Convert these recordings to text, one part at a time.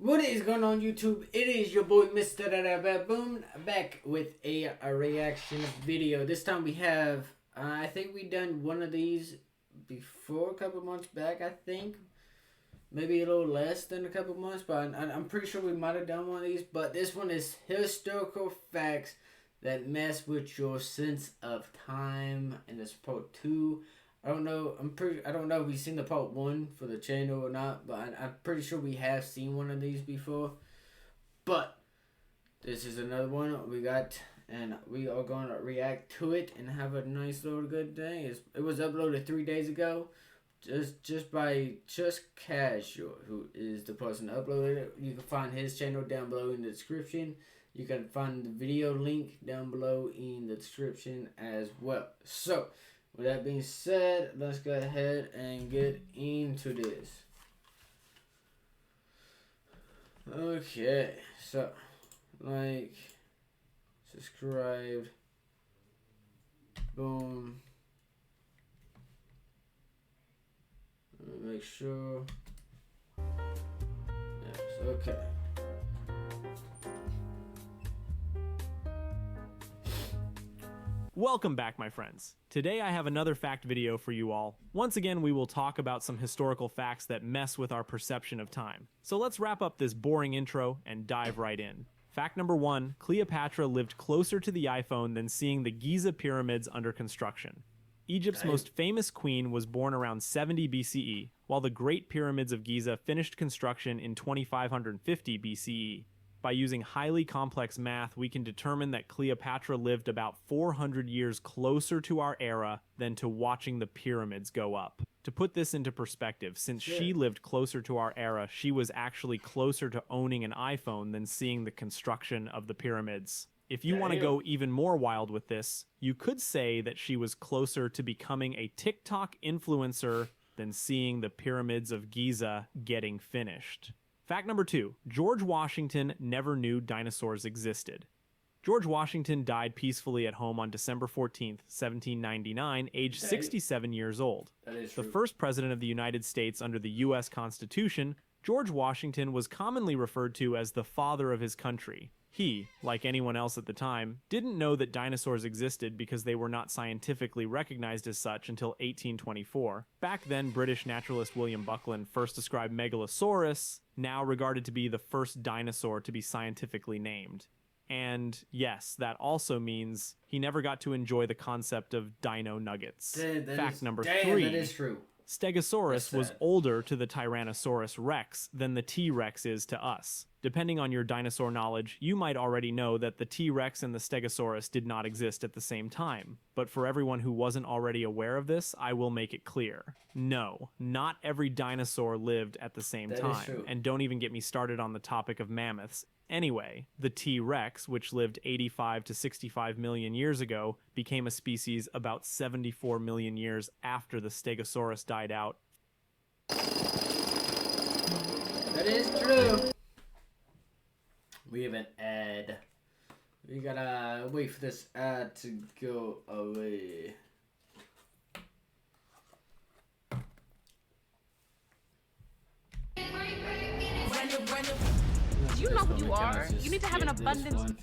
What is going on YouTube? It is your boy MrBaboon back with a reaction video. This time we have, I think we done one of these before a couple months back, I think. Maybe a little less than a couple months, but I'm pretty sure we might have done one of these. But this one is historical facts that mess with your sense of time, and it's part 2. I don't know. I don't know if we've seen the part 1 for the channel or not, but I'm pretty sure we have seen one of these before. But this is another one we got, and we are going to react to it and have a nice little good day. It was uploaded 3 days ago, just by Just Casual, who is the person that uploaded it. You can find his channel down below in the description. You can find the video link down below in the description as well. So, with that being said, let's go ahead and get into this. Okay, so, like, subscribe, boom. Make sure. Yes, okay. Welcome back, my friends. Today I have another fact video for you all. Once again, we will talk about some historical facts that mess with our perception of time. So let's wrap up this boring intro and dive right in. Fact number 1, Cleopatra lived closer to the iPhone than seeing the Giza pyramids under construction. Egypt's most famous queen was born around 70 BCE, while the Great Pyramids of Giza finished construction in 2550 BCE. By using highly complex math, we can determine that Cleopatra lived about 400 years closer to our era than to watching the pyramids go up. To put this into perspective, since she lived closer to our era, she was actually closer to owning an iPhone than seeing the construction of the pyramids. If you want to go even more wild with this, you could say that she was closer to becoming a TikTok influencer than seeing the pyramids of Giza getting finished. Fact number 2, George Washington never knew dinosaurs existed. George Washington died peacefully at home on December 14th, 1799, aged 67 years old. The first president of the United States under the U.S. Constitution, George Washington was commonly referred to as the father of his country. He, like anyone else at the time, didn't know that dinosaurs existed because they were not scientifically recognized as such until 1824. Back then, British naturalist William Buckland first described Megalosaurus, now regarded to be the first dinosaur to be scientifically named. And yes, that also means he never got to enjoy the concept of dino nuggets. Fact number 3. That is true. Stegosaurus was older to the Tyrannosaurus rex than the T-Rex is to us. Depending on your dinosaur knowledge, you might already know that the T-Rex and the Stegosaurus did not exist at the same time. But for everyone who wasn't already aware of this, I will make it clear. No, not every dinosaur lived at the same time. And don't even get me started on the topic of mammoths. Anyway, the T-Rex, which lived 85 to 65 million years ago, became a species about 74 million years after the Stegosaurus died out. That is true. We have an ad. We gotta wait for this ad to go away. You know who you are. You need to have an abundance.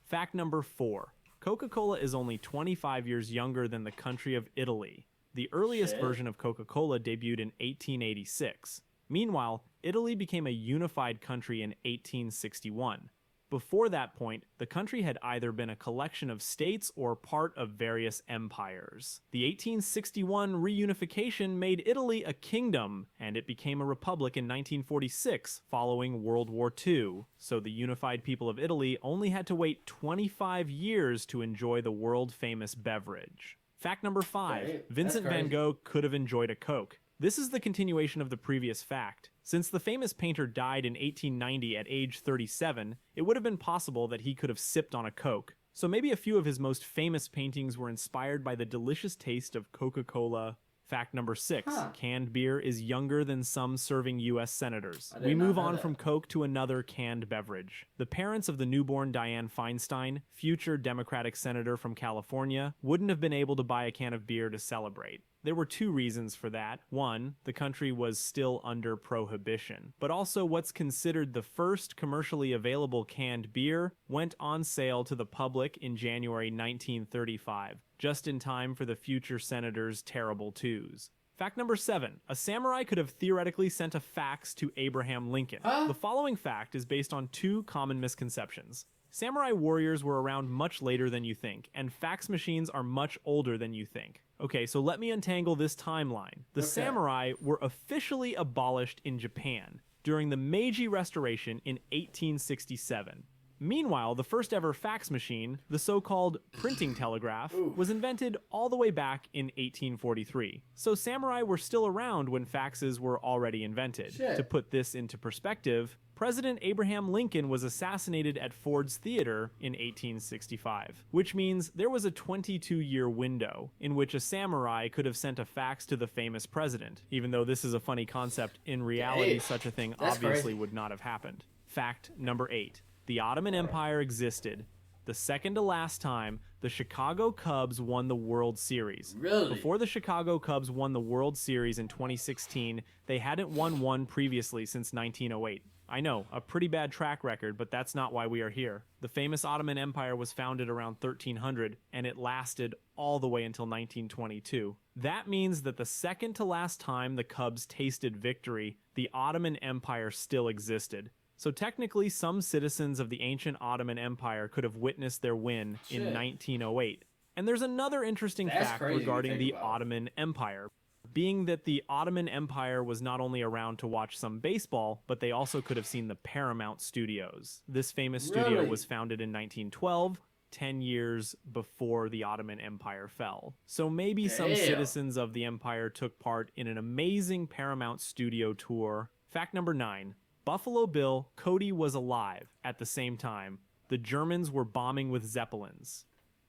Fact number 4. Coca-Cola is only 25 years younger than the country of Italy. The earliest version of Coca-Cola debuted in 1886. Meanwhile, Italy became a unified country in 1861. Before that point, the country had either been a collection of states or part of various empires. The 1861 reunification made Italy a kingdom, and it became a republic in 1946 following World War II. So the unified people of Italy only had to wait 25 years to enjoy the world-famous beverage. Fact number 5. Vincent van Gogh could have enjoyed a Coke. This is the continuation of the previous fact. Since the famous painter died in 1890 at age 37, it would have been possible that he could have sipped on a Coke. So maybe a few of his most famous paintings were inspired by the delicious taste of Coca-Cola. Fact number 6. Canned beer is younger than some serving U.S. senators. We move on from Coke to another canned beverage. The parents of the newborn Dianne Feinstein, future Democratic senator from California, wouldn't have been able to buy a can of beer to celebrate. There were two reasons for that. One, the country was still under prohibition, but also what's considered the first commercially available canned beer went on sale to the public in January 1935, just in time for the future senator's terrible twos. Fact number 7. A samurai could have theoretically sent a fax to Abraham Lincoln. The following fact is based on two common misconceptions. Samurai warriors were around much later than you think, and fax machines are much older than you think. Okay, so let me untangle this timeline. The samurai were officially abolished in Japan during the Meiji Restoration in 1867. Meanwhile, the first ever fax machine, the so-called printing telegraph, was invented all the way back in 1843. So samurai were still around when faxes were already invented. To put this into perspective, President Abraham Lincoln was assassinated at Ford's Theater in 1865, which means there was a 22-year window in which a samurai could have sent a fax to the famous president. Even though this is a funny concept, in reality such a thing obviously would not have happened. Fact number 8. The Ottoman Empire existed. The second to last time, the Chicago Cubs won the World Series. Before the Chicago Cubs won the World Series in 2016, they hadn't won one previously since 1908. I know, a pretty bad track record, but that's not why we are here. The famous Ottoman Empire was founded around 1300, and it lasted all the way until 1922. That means that the second to last time the Cubs tasted victory, the Ottoman Empire still existed. So technically, some citizens of the ancient Ottoman Empire could have witnessed their win in 1908. And there's another interesting fact regarding the Ottoman Empire, being that the Ottoman Empire was not only around to watch some baseball, but they also could have seen the Paramount Studios. This famous studio was founded in 1912, 10 years before the Ottoman Empire fell. So maybe some citizens of the empire took part in an amazing Paramount Studio tour. Fact number 9. Buffalo Bill Cody was alive at the same time. The Germans were bombing with Zeppelins.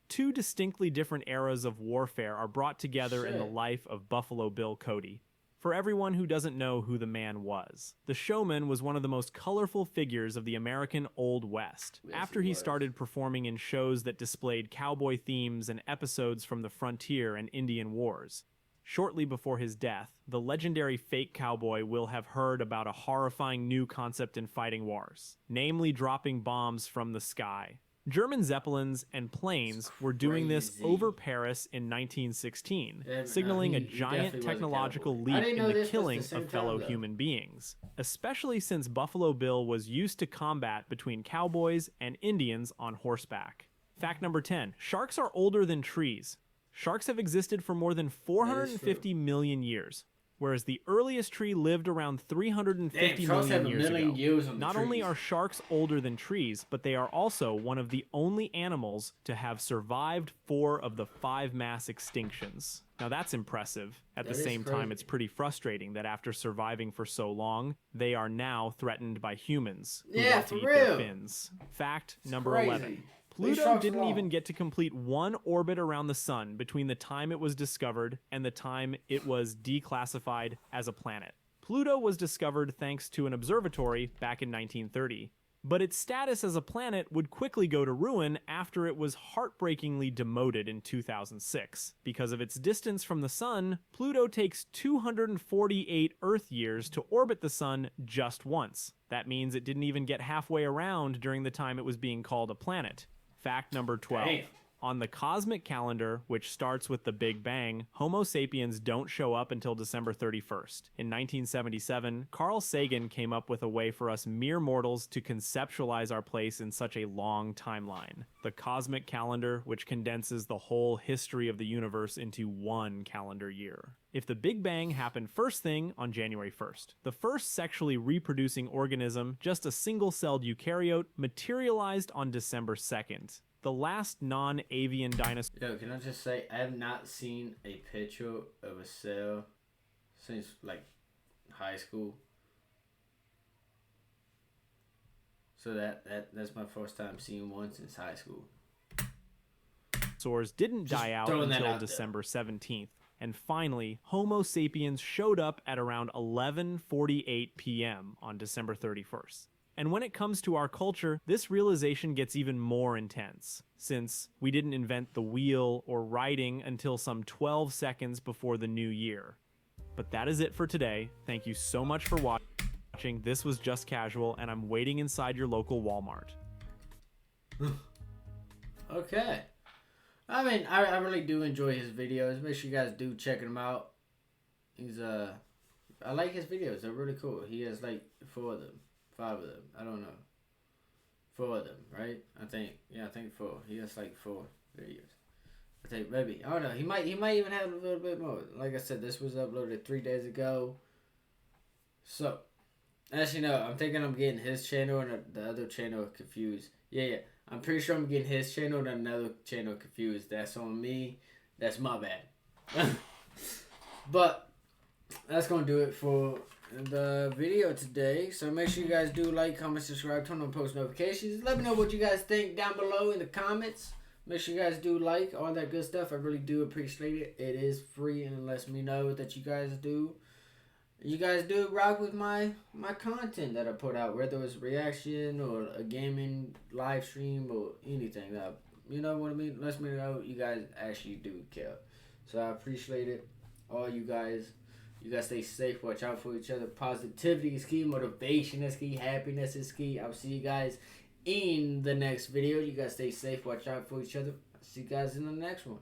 Two distinctly different eras of warfare are brought together in the life of Buffalo Bill Cody. For everyone who doesn't know who the man was, the showman was one of the most colorful figures of the American Old West. After he started performing in shows that displayed cowboy themes and episodes from the frontier and Indian Wars. Shortly before his death, the legendary fake cowboy will have heard about a horrifying new concept in fighting wars, namely dropping bombs from the sky. German Zeppelins and planes were doing this over Paris in 1916, signaling a giant technological leap in the killing of fellow human beings, especially since Buffalo Bill was used to combat between cowboys and Indians on horseback. Fact number 10. Sharks are older than trees. Sharks have existed for more than 450 million years, whereas the earliest tree lived around 350 million years ago. Not only are sharks older than trees, but they are also one of the only animals to have survived 4 of the 5 mass extinctions. Now that's impressive. At the same time, it's pretty frustrating that after surviving for so long, they are now threatened by humans who want to eat their fins. Fact number 11. Pluto didn't even get to complete one orbit around the sun between the time it was discovered and the time it was declassified as a planet. Pluto was discovered thanks to an observatory back in 1930, but its status as a planet would quickly go to ruin after it was heartbreakingly demoted in 2006. Because of its distance from the sun, Pluto takes 248 Earth years to orbit the sun just once. That means it didn't even get halfway around during the time it was being called a planet. Fact number 12. Damn. On the cosmic calendar, which starts with the Big Bang, Homo sapiens don't show up until December 31st. In 1977, Carl Sagan came up with a way for us mere mortals to conceptualize our place in such a long timeline. The cosmic calendar, which condenses the whole history of the universe into one calendar year. If the Big Bang happened first thing on January 1st, the first sexually reproducing organism, just a single-celled eukaryote, materialized on December 2nd. The last non-avian dinosaur... Yo, can I just say, I have not seen a picture of a cell since, like, high school. So that's my first time seeing one since high school. Dinosaurs didn't die out until December 17th. And finally, Homo sapiens showed up at around 11:48 p.m. on December 31st. And when it comes to our culture, this realization gets even more intense, since we didn't invent the wheel or writing until some 12 seconds before the new year. But that is it for today. Thank you so much for watching. This was Just Casual, and I'm waiting inside your local Walmart. Okay. I mean, I really do enjoy his videos. Make sure you guys do check him out. He's I like his videos. They're really cool. He has like 4 of them, 5 of them. I don't know. 4 of them, right? I think 4. He has like 4 videos. I think maybe. I don't know. He might even have a little bit more. Like I said, this was uploaded 3 days ago. So, as you know, I'm thinking I'm getting his channel and the other channel confused. Yeah. I'm pretty sure I'm getting his channel and another channel confused. That's on me. That's my bad. But that's going to do it for the video today. So make sure you guys do like, comment, subscribe, turn on post notifications. Let me know what you guys think down below in the comments. Make sure you guys do like, all that good stuff. I really do appreciate it. It is free and it lets me know that you guys do rock with my content that I put out, whether it's reaction or a gaming live stream or anything. You know what I mean? Lets me know you guys actually do care. So I appreciate it. All you guys. You guys stay safe. Watch out for each other. Positivity is key. Motivation is key. Happiness is key. I'll see you guys in the next video. You guys stay safe. Watch out for each other. I'll see you guys in the next one.